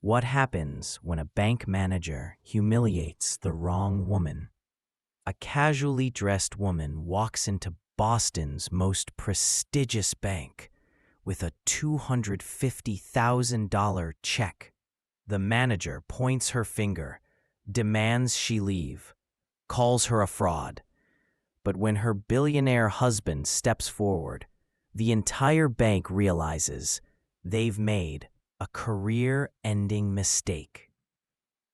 What happens when a bank manager humiliates the wrong woman? A casually dressed woman walks into Boston's most prestigious bank with a $250,000 check. The manager points her finger, demands she leave, calls her a fraud. But when her billionaire husband steps forward, the entire bank realizes they've made a career-ending mistake.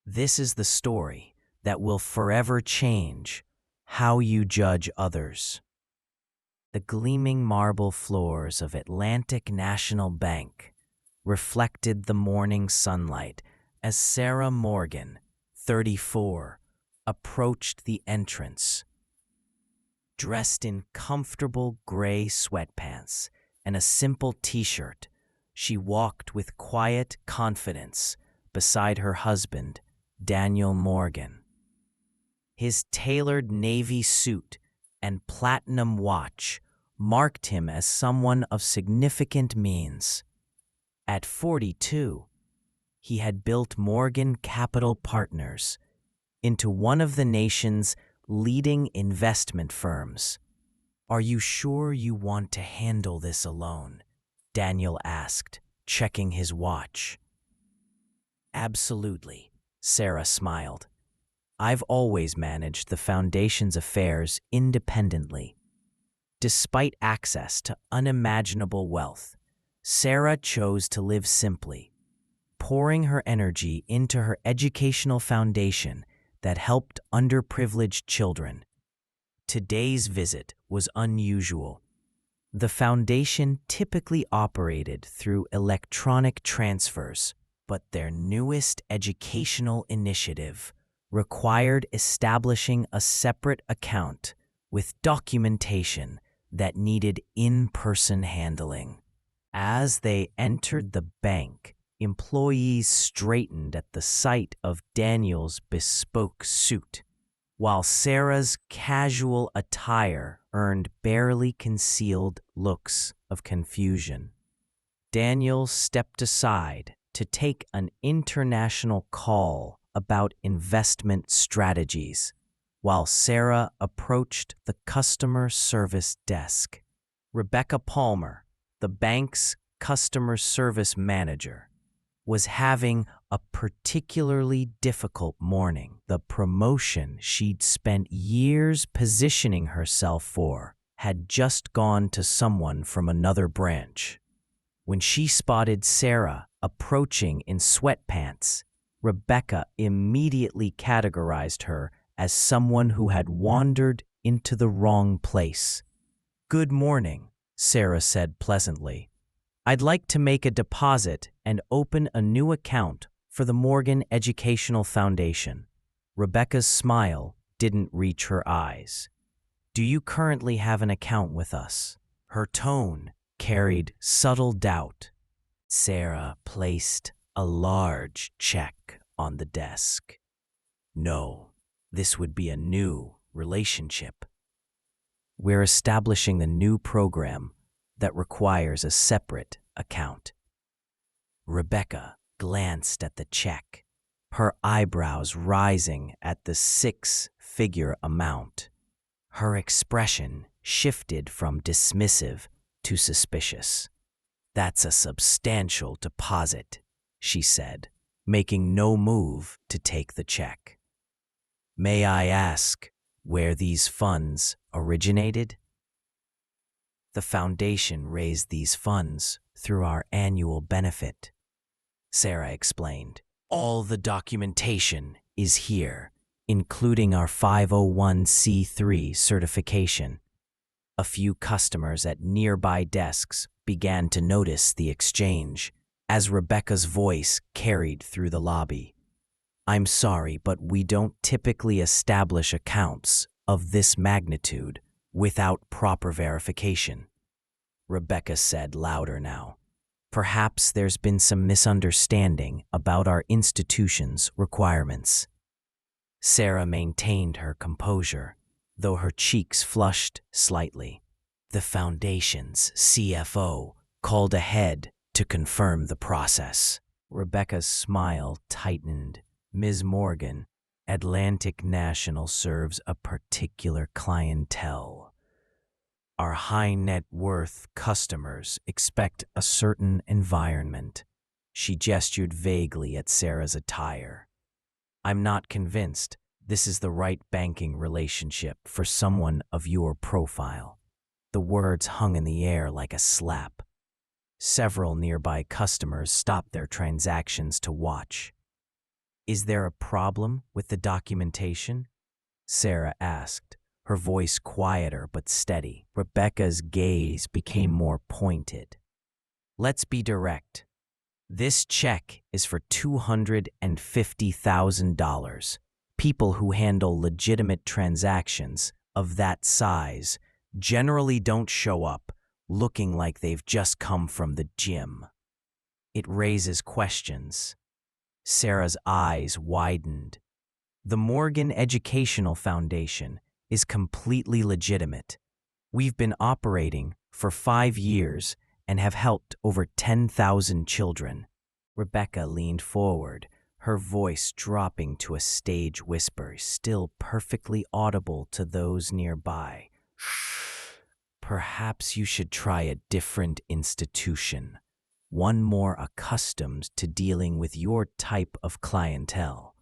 This is the story that will forever change how you judge others. The gleaming marble floors of Atlantic National Bank reflected the morning sunlight as Sarah Morgan, 34, approached the entrance. Dressed in comfortable gray sweatpants and a simple t-shirt, she walked with quiet confidence beside her husband, Daniel Morgan. His tailored navy suit and platinum watch marked him as someone of significant means. At 42, he had built Morgan Capital Partners into one of the nation's leading investment firms. "Are you sure you want to handle this alone?" Daniel asked, checking his watch. "Absolutely," Sarah smiled. "I've always managed the foundation's affairs independently." Despite access to unimaginable wealth, Sarah chose to live simply, pouring her energy into her educational foundation that helped underprivileged children. Today's visit was unusual. The foundation typically operated through electronic transfers, but their newest educational initiative required establishing a separate account with documentation that needed in-person handling. As they entered the bank, employees straightened at the sight of Daniel's bespoke suit, while Sarah's casual attire earned barely concealed looks of confusion. Daniel stepped aside to take an international call about investment strategies, while Sarah approached the customer service desk. Rebecca Palmer, the bank's customer service manager, was having a particularly difficult morning. The promotion she'd spent years positioning herself for had just gone to someone from another branch. When she spotted Sarah approaching in sweatpants, Rebecca immediately categorized her as someone who had wandered into the wrong place. "Good morning," Sarah said pleasantly. "I'd like to make a deposit and open a new account for the Morgan Educational Foundation." Rebecca's smile didn't reach her eyes. "Do you currently have an account with us?" Her tone carried subtle doubt. Sarah placed a large check on the desk. "No, this would be a new relationship. We're establishing the new program that requires a separate account." Rebecca glanced at the check, her eyebrows rising at the six-figure amount. Her expression shifted from dismissive to suspicious. "That's a substantial deposit," she said, making no move to take the check. "May I ask where these funds originated?" "The foundation raised these funds through our annual benefit," Sarah explained. "All the documentation is here, including our 501c3 certification." A few customers at nearby desks began to notice the exchange as Rebecca's voice carried through the lobby. "I'm sorry, but we don't typically establish accounts of this magnitude without proper verification," Rebecca said louder now. "Perhaps there's been some misunderstanding about our institution's requirements." Sarah maintained her composure, though her cheeks flushed slightly. The foundation's CFO called ahead to confirm the process. Rebecca's smile tightened. Ms. Morgan, Atlantic National serves a particular clientele. Our high net worth customers expect a certain environment. She gestured vaguely at Sarah's attire. I'm not convinced this is the right banking relationship for someone of your profile. The words hung in the air like a slap. Several nearby customers stopped their transactions to watch. Is there a problem with the documentation? Sarah asked, her voice quieter but steady. Rebecca's gaze became more pointed. Let's be direct. This check is for $250,000. People who handle legitimate transactions of that size generally don't show up looking like they've just come from the gym. It raises questions. Sarah's eyes widened. The Morgan Educational Foundation is completely legitimate. We've been operating for 5 years and have helped over 10,000 children. Rebecca leaned forward, her voice dropping to a stage whisper, still perfectly audible to those nearby. Perhaps you should try a different institution, one more accustomed to dealing with your type of clientele.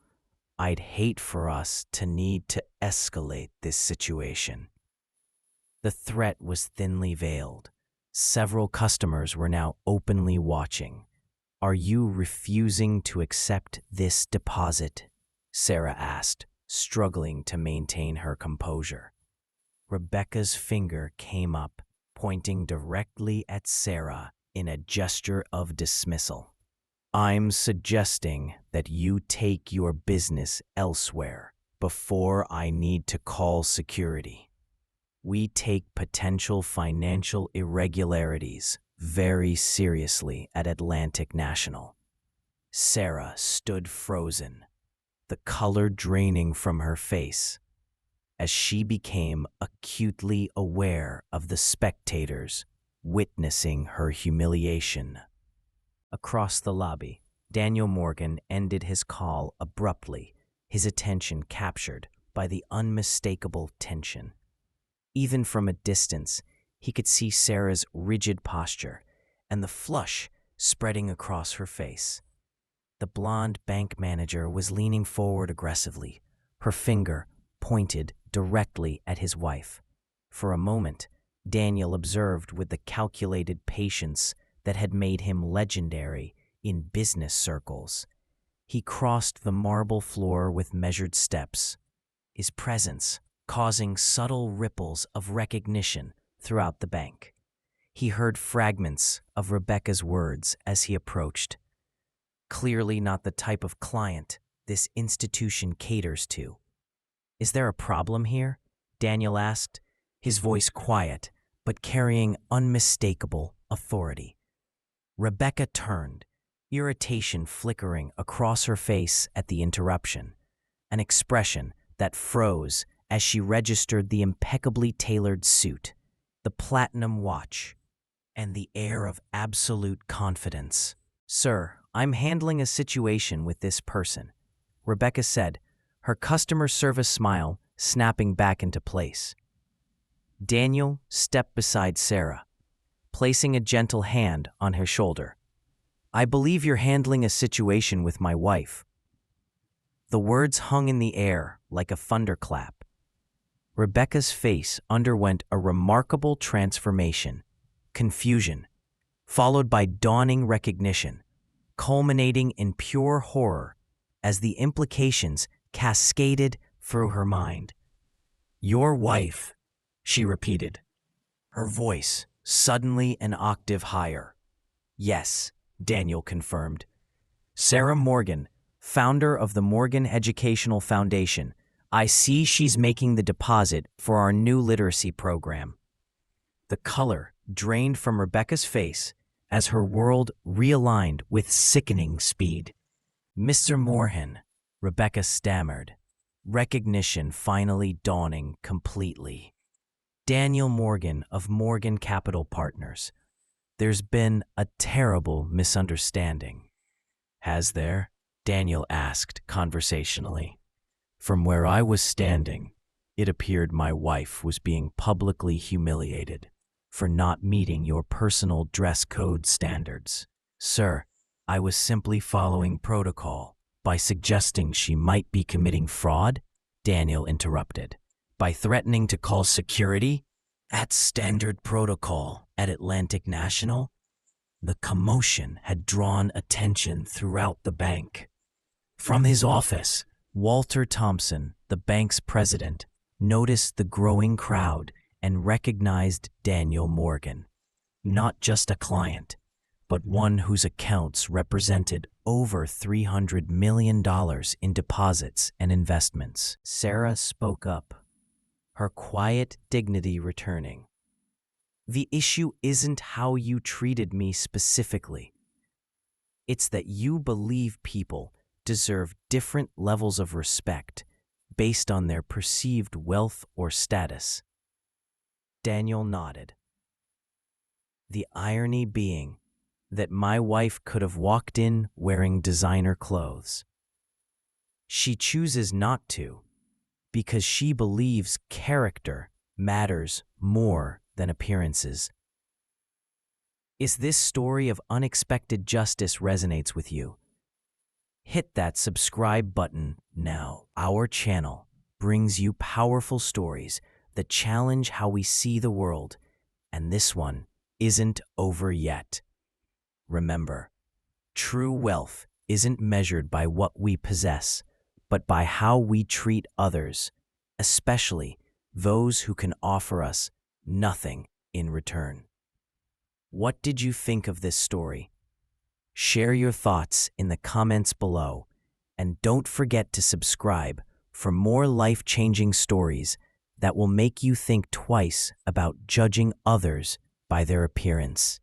I'd hate for us to need to escalate this situation. The threat was thinly veiled. Several customers were now openly watching. Are you refusing to accept this deposit? Sarah asked, struggling to maintain her composure. Rebecca's finger came up, pointing directly at Sarah in a gesture of dismissal. I'm suggesting that you take your business elsewhere before I need to call security. We take potential financial irregularities very seriously at Atlantic National. Sarah stood frozen, the color draining from her face, as she became acutely aware of the spectators witnessing her humiliation. Across the lobby, Daniel Morgan ended his call abruptly, his attention captured by the unmistakable tension. Even from a distance, he could see Sarah's rigid posture and the flush spreading across her face. The blonde bank manager was leaning forward aggressively, her finger pointed directly at his wife. For a moment, Daniel observed with the calculated patience that had made him legendary in business circles. He crossed the marble floor with measured steps, his presence causing subtle ripples of recognition throughout the bank. He heard fragments of Rebecca's words as he approached. Clearly not the type of client this institution caters to. Is there a problem here? Daniel asked, his voice quiet but carrying unmistakable authority. Rebecca turned, irritation flickering across her face at the interruption, an expression that froze as she registered the impeccably tailored suit, the platinum watch, and the air of absolute confidence. Sir, I'm handling a situation with this person, Rebecca said, her customer service smile snapping back into place. Daniel stepped beside Sarah, placing a gentle hand on her shoulder. I believe you're handling a situation with my wife. The words hung in the air like a thunderclap. Rebecca's face underwent a remarkable transformation, confusion, followed by dawning recognition, culminating in pure horror as the implications cascaded through her mind. Your wife, she repeated, her voice suddenly an octave higher. Yes, Daniel confirmed. Sarah Morgan, founder of the Morgan Educational Foundation. I see she's making the deposit for our new literacy program. The color drained from Rebecca's face as her world realigned with sickening speed. Mr. Morgan, Rebecca stammered, recognition finally dawning completely. Daniel Morgan of Morgan Capital Partners. There's been a terrible misunderstanding. Has there? Daniel asked conversationally. From where I was standing, it appeared my wife was being publicly humiliated for not meeting your personal dress code standards. Sir, I was simply following protocol. By suggesting she might be committing fraud, Daniel interrupted. By threatening to call security? That's standard protocol at Atlantic National. The commotion had drawn attention throughout the bank. From his office, Walter Thompson, the bank's president, noticed the growing crowd and recognized Daniel Morgan, not just a client, but one whose accounts represented over $300 million in deposits and investments. Sarah spoke up, her quiet dignity returning. The issue isn't how you treated me specifically. It's that you believe people deserve different levels of respect based on their perceived wealth or status. Daniel nodded. The irony being that my wife could have walked in wearing designer clothes. She chooses not to because she believes character matters more than appearances. If this story of unexpected justice resonates with you, hit that subscribe button now. Our channel brings you powerful stories that challenge how we see the world, and this one isn't over yet. Remember, true wealth isn't measured by what we possess, but by how we treat others, especially those who can offer us nothing in return. What did you think of this story? Share your thoughts in the comments below, and don't forget to subscribe for more life-changing stories that will make you think twice about judging others by their appearance.